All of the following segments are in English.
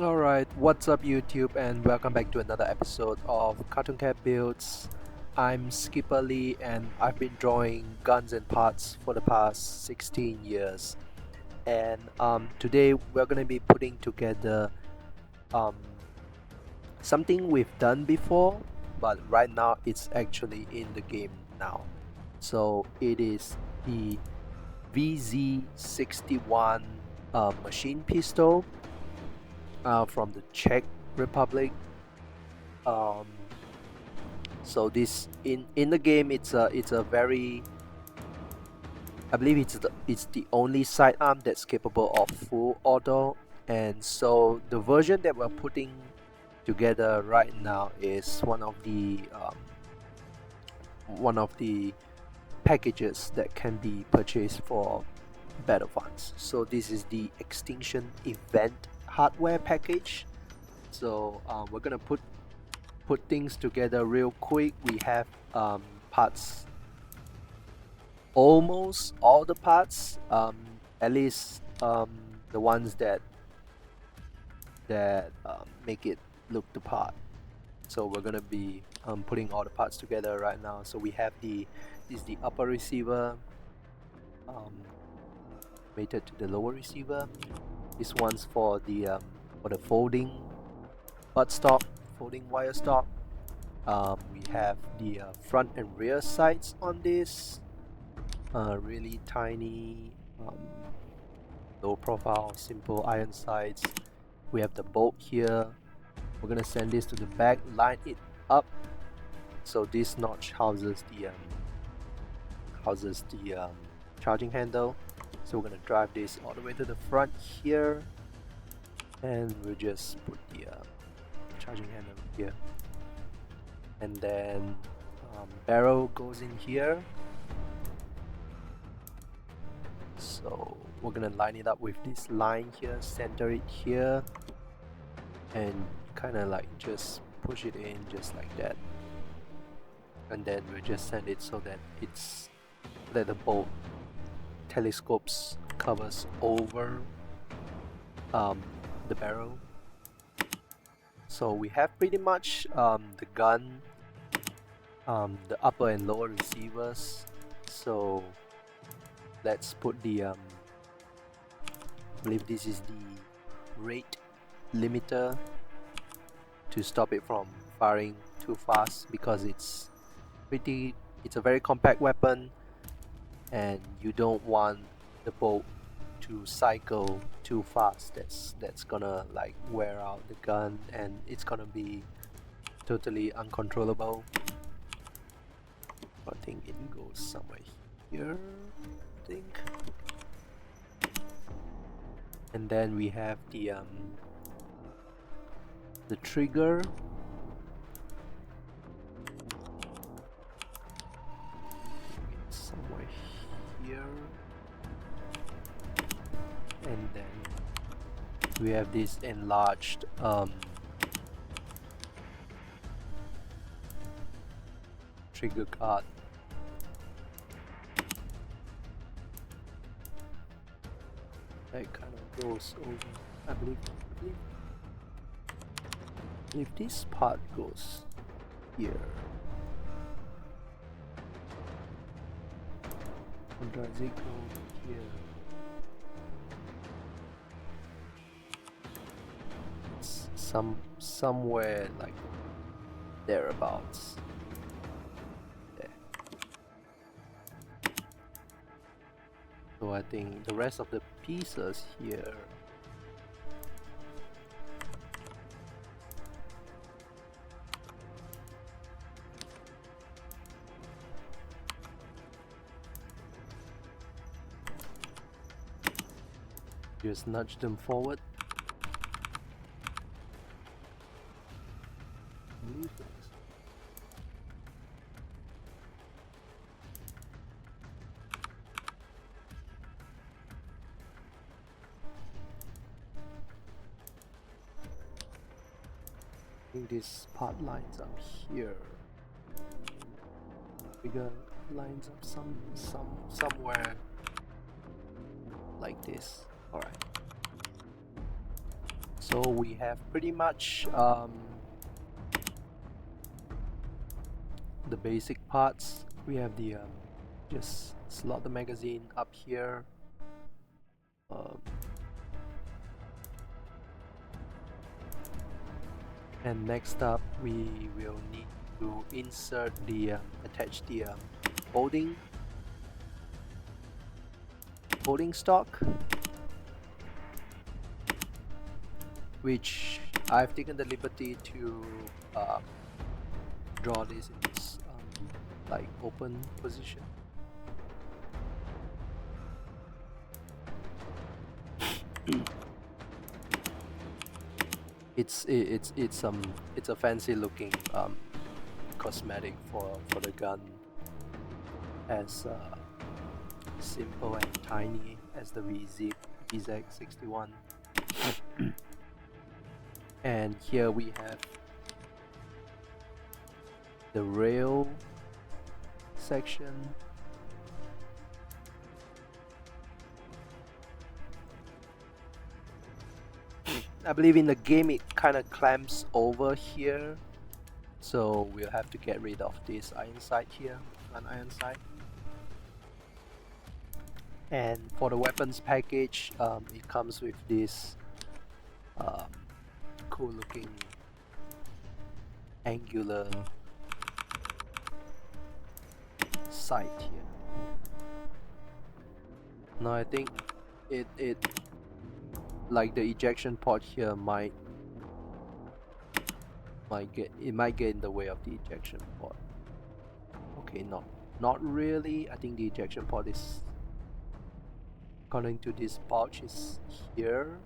Alright, what's up YouTube and welcome back to another episode of Cartoon Cat Builds. I'm Skipper Lee and I've been drawing guns and parts for the past 16 years. And today we're going to be putting together um, something we've done before, but right now it's actually in the game now. So it is the VZ61 machine pistol from the Czech Republic. Um, so this in the game, it's a very, I believe it's the only sidearm that's capable of full auto, and so the version that we're putting together right now is one of the packages that can be purchased for battle funds. So this is the Extinction event hardware package. So we're gonna put things together real quick. We have parts, almost all the parts, at least the ones that make it look the part. So we're gonna be putting all the parts together right now. So we have this is the upper receiver um, mated to the lower receiver. This one's for the folding buttstock, folding wire stock. We have the front and rear sights on this. Really tiny, low profile, simple iron sights. We have the bolt here. We're gonna send this to the back, line it up. So this notch houses the charging handle. So we're gonna drive this all the way to the front here, and we'll just put the charging handle here, and then barrel goes in here. So we're gonna line it up with this line here, center it here, and kind of like just push it in just like that, and then we'll just send it so that the bolt telescopes covers over the barrel. So we have pretty much the gun, the upper and lower receivers. So let's put I believe this is the rate limiter to stop it from firing too fast, because it's a very compact weapon and you don't want the bolt to cycle too fast. That's gonna like wear out the gun and it's gonna be totally uncontrollable. I think it goes somewhere here, I think. And then we have the trigger. It's somewhere here. And then we have this enlarged trigger guard. That kind of goes over. I believe this part goes here. Or does it go here? It's somewhere like thereabouts. There. So I think the rest of the pieces here just nudge them forward. I think this part lines up here. Bigger lines up somewhere like this. Alright. So we have pretty much the basic parts. We have the just slot the magazine up here. And next up, we will need to insert the attach the holding stock, which I've taken the liberty to draw this in this like open position. It's a fancy looking cosmetic for the gun, as simple and tiny as the BF6. And here we have the rail section. I believe in the game it kind of clamps over here, so we'll have to get rid of this iron sight here, an iron sight. And for the weapons package, it comes with this cool looking angular sight here. Now I think it like the ejection port here might get in the way of the ejection port. Okay, not really. I think the ejection port is, according to this pouch, is here.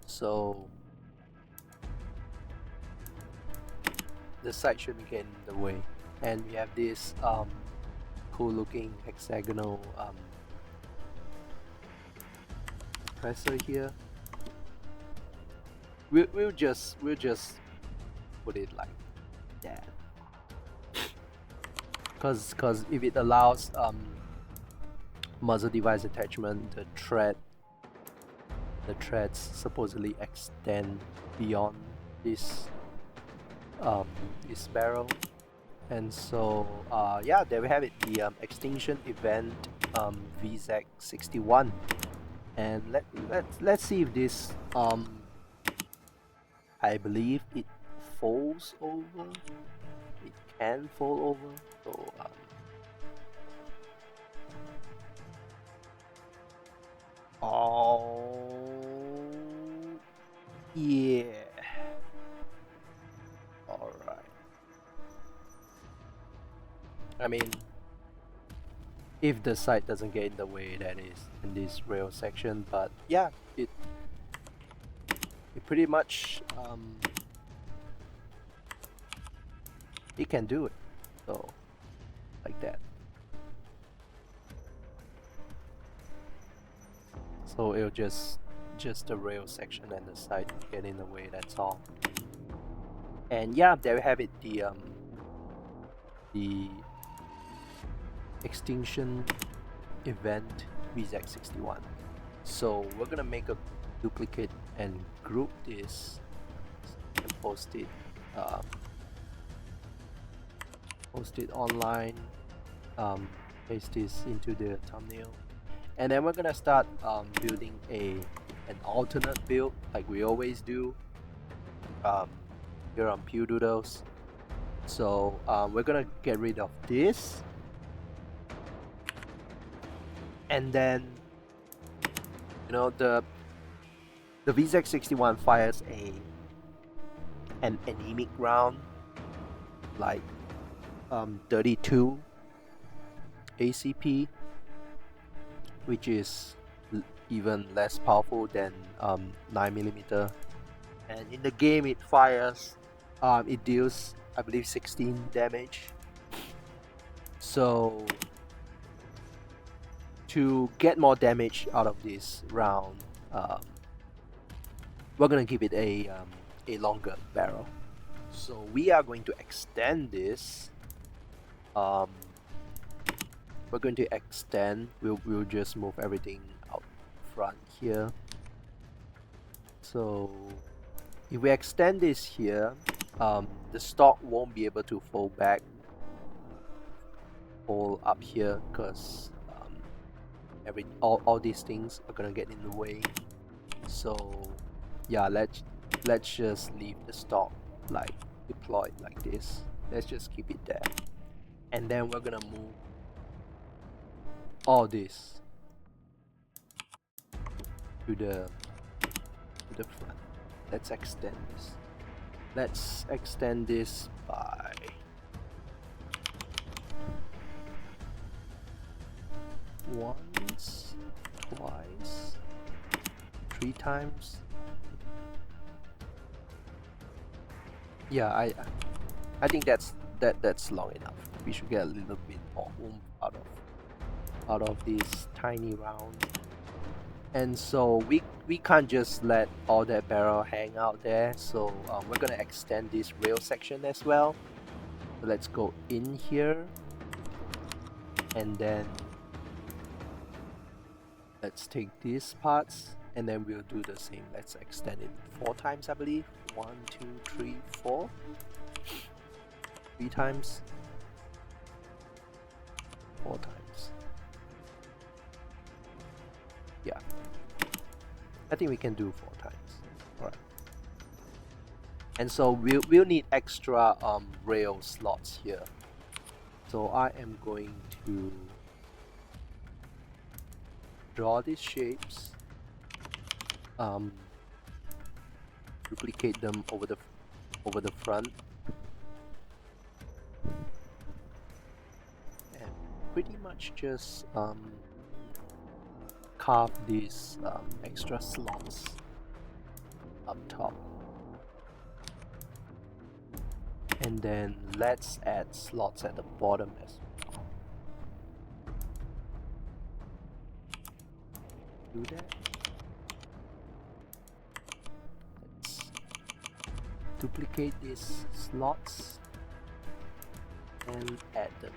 So the sight shouldn't get in the way. And we have this cool looking hexagonal compressor here. We'll just put it like that, cause if it allows muzzle device attachment, the threads supposedly extend beyond this barrel. And so yeah, there we have it, the Extinction event BF6. And let's see if this I believe it folds over. It can fold over. So oh yeah. All right. I mean, if the sight doesn't get in the way, that is in this rail section, but yeah, it pretty much it can do it. So like that. So it'll just the rail section and the sight get in the way, that's all. And yeah, there we have it, the Extinction event BF6. So we're gonna make a duplicate and group this and post it online, paste this into the thumbnail, and then we're gonna start building an alternate build like we always do here on Pew Doodles. So we're gonna get rid of this, and then you know the BF6 fires an anemic round like 32 ACP, which is even less powerful than 9mm, and in the game it fires it deals, I believe, 16 damage. So to get more damage out of this round, we're gonna give it a longer barrel. So we are going to extend this. We're going to extend. We'll just move everything out front here. So if we extend this here, the stock won't be able to fold up here, because all these things are gonna get in the way. So yeah, let's just leave the stock like deployed like this. Let's just keep it there, and then we're gonna move all this to the front. Let's extend this. Let's extend this by once, twice, 3 times. Yeah, I think that's long enough. We should get a little bit more oomph out of this tiny round. And so we can't just let all that barrel hang out there. So we're gonna extend this rail section as well. So let's go in here, and then let's take these parts, and then we'll do the same. Let's extend it 4 times, I believe. 1, 2, 3, 4. 3 times. 4 times. Yeah. I think we can do 4 times. Alright. And so we'll need extra rail slots here. So I am going to draw these shapes, duplicate them over the front, and pretty much just carve these extra slots up top, and then let's add slots at the bottom as well. Do that. Let's duplicate these slots and add them.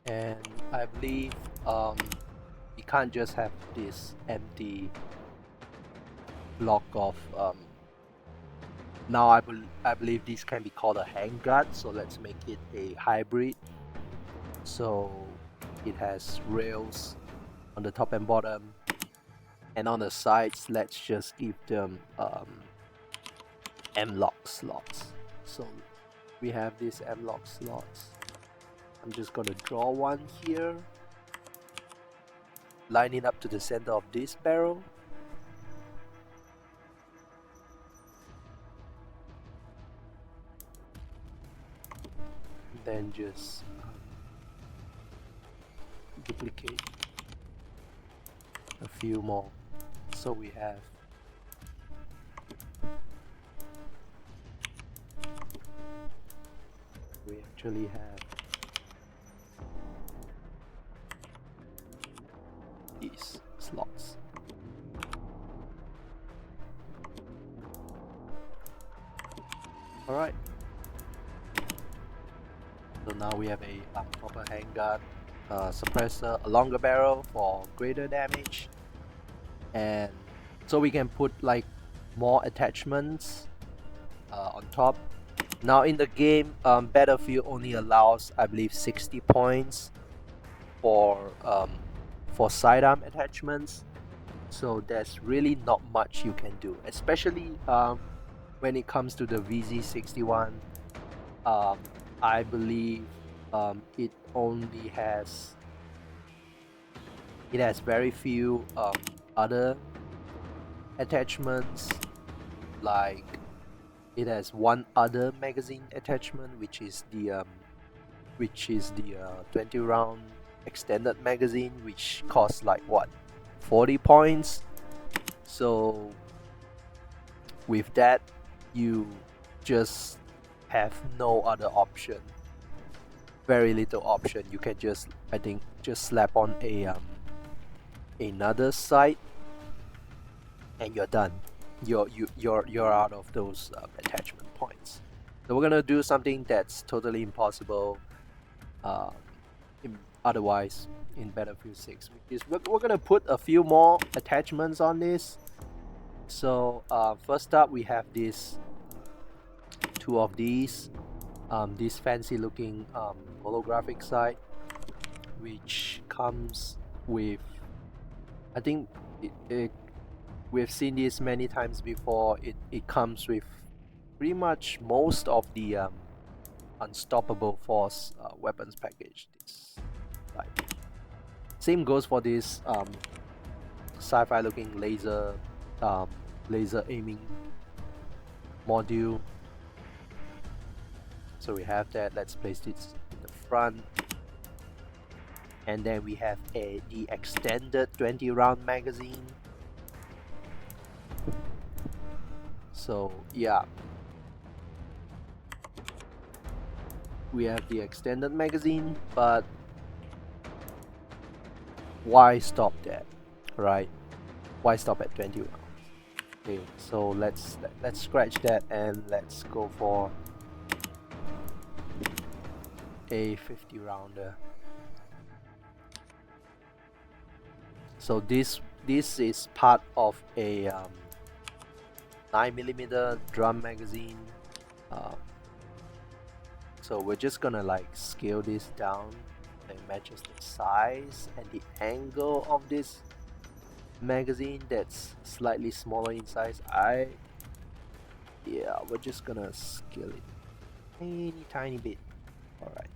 And I believe we can't just have this empty block of now I believe this can be called a handguard, so let's make it a hybrid. So it has rails on the top and bottom, and on the sides let's just give them M-lock slots. So we have these M-lock slots. I'm just gonna draw one here, line it up to the center of this barrel. Then just duplicate a few more. So we actually have these slots. Alright. So now we have a proper handguard, suppressor, a longer barrel for greater damage, and so we can put like more attachments on top. Now in the game, Battlefield only allows, I believe, 60 points for sidearm attachments. So there's really not much you can do, especially when it comes to the VZ61. I believe it has very few other attachments. Like it has one other magazine attachment, which is the 20 round extended magazine, which costs like what, 40 points. So with that, you just have no other option, very little option. You can just, I think, just slap on a another side, and you're done. You're out of those attachment points. So we're gonna do something that's totally impossible um, otherwise in Battlefield 6, which is we're gonna put a few more attachments on this. So first up we have this two of these, this fancy looking holographic side, which comes with, I think we've seen this many times before. It comes with pretty much most of the unstoppable force weapons package. This side. Same goes for this sci-fi looking laser aiming module. So we have that. Let's place this in the front, and then we have the extended 20 round magazine. So yeah, we have the extended magazine, but why stop there, right? Why stop at 20 rounds? Okay, so let's scratch that and let's go for a 50 rounder. So this is part of a 9mm drum magazine. So we're just gonna like scale this down and matches the size and the angle of this magazine that's slightly smaller in size. Yeah, we're just gonna scale it tiny bit. All right,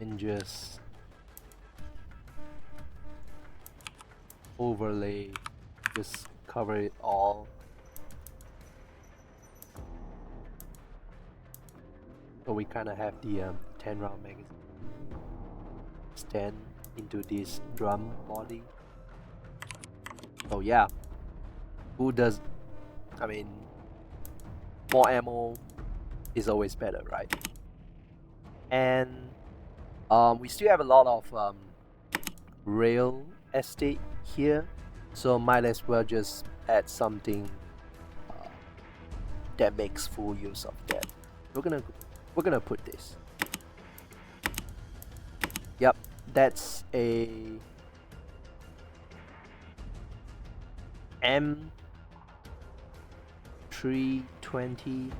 and just overlay, just cover it all. So we kind of have the 10 round magazine extend into this drum body. So yeah, who does, I mean, more ammo is always better, right? And we still have a lot of rail estate here, so might as well just add something that makes full use of that. We're gonna put this. Yep, that's a M320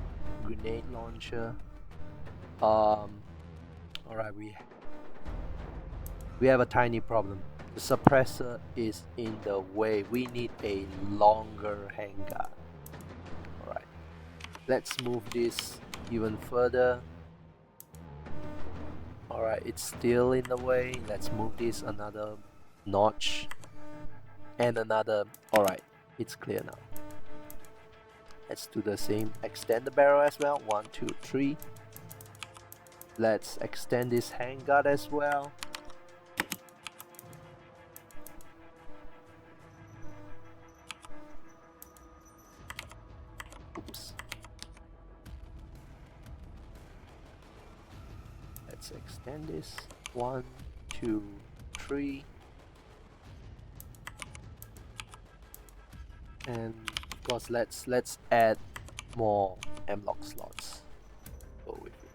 grenade launcher. All right, we have a tiny problem. The suppressor is in the way. We need a longer handguard. All right, let's move this even further. All right, it's still in the way. Let's move this another notch and another. All right, it's clear now. Let's do the same. Extend the barrel as well. 1, 2, 3. Let's extend this handguard as well. Oops. Let's extend this. 1, 2, 3. And of course, let's add more M-lock slots. Go with it.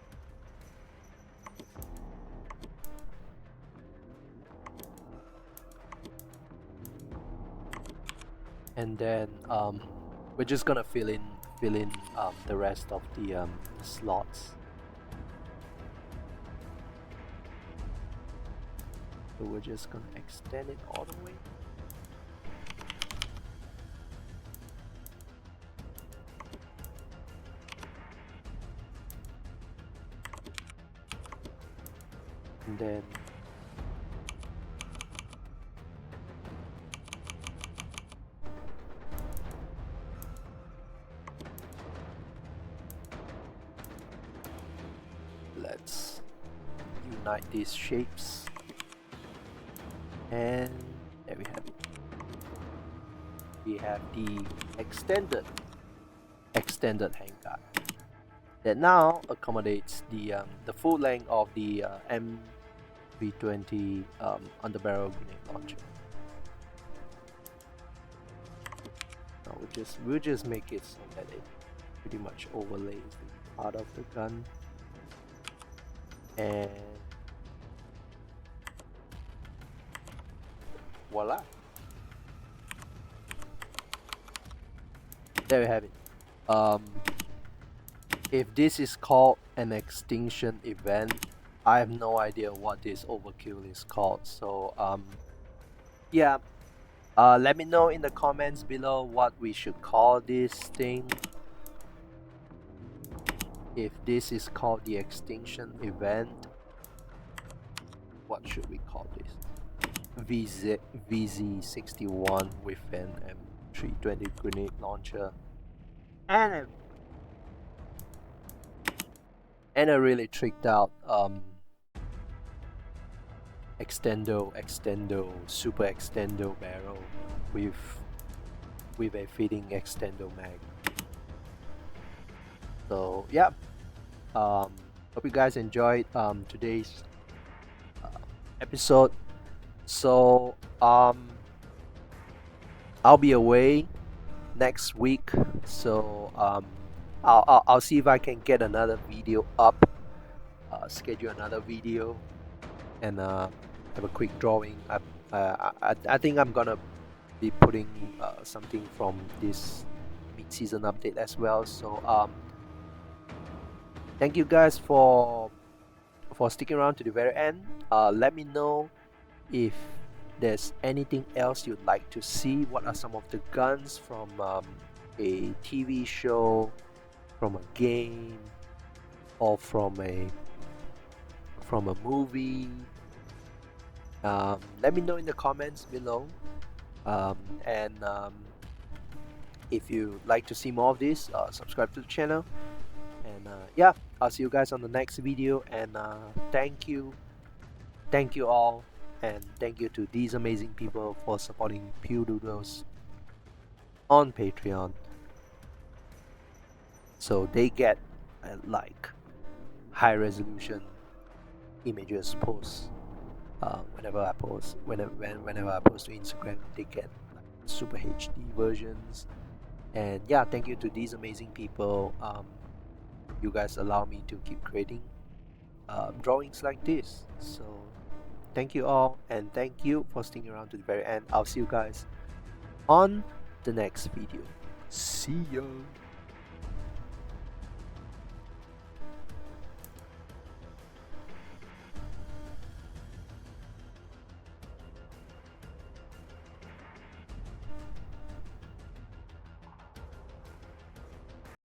And then we're just gonna fill in the rest of the slots. So we're just gonna extend it all the way. And then let's unite these shapes, and there we have it. We have the extended handguard that now accommodates the full length of the 320 underbarrel grenade launcher. Now we'll just make it so that it pretty much overlays the part of the gun, and voila, there we have it. If this is called an extinction event, I have no idea what this overkill is called. So yeah, let me know in the comments below what we should call this thing. If this is called the extinction event, what should we call this? VZ61 with an M320 grenade launcher and a really tricked out super extendo barrel with a fitting extendo mag. So yeah, hope you guys enjoyed today's episode. So I'll be away next week, so I'll see if I can get another video up, schedule another video, and have a quick drawing. I think I'm gonna be putting something from this mid-season update as well. So thank you guys for sticking around to the very end. Let me know if there's anything else you'd like to see. What are some of the guns from a TV show, from a game, or from a movie? Let me know in the comments below. And if you'd like to see more of this, subscribe to the channel. And yeah, I'll see you guys on the next video. And thank you all, and thank you to these amazing people for supporting Pew Doodles on Patreon, so they get like high resolution images posts whenever I post to Instagram. They get like super HD versions. And yeah, thank you to these amazing people. You guys allow me to keep creating drawings like this. So thank you all, and thank you for sticking around to the very end. I'll see you guys on the next video. See ya.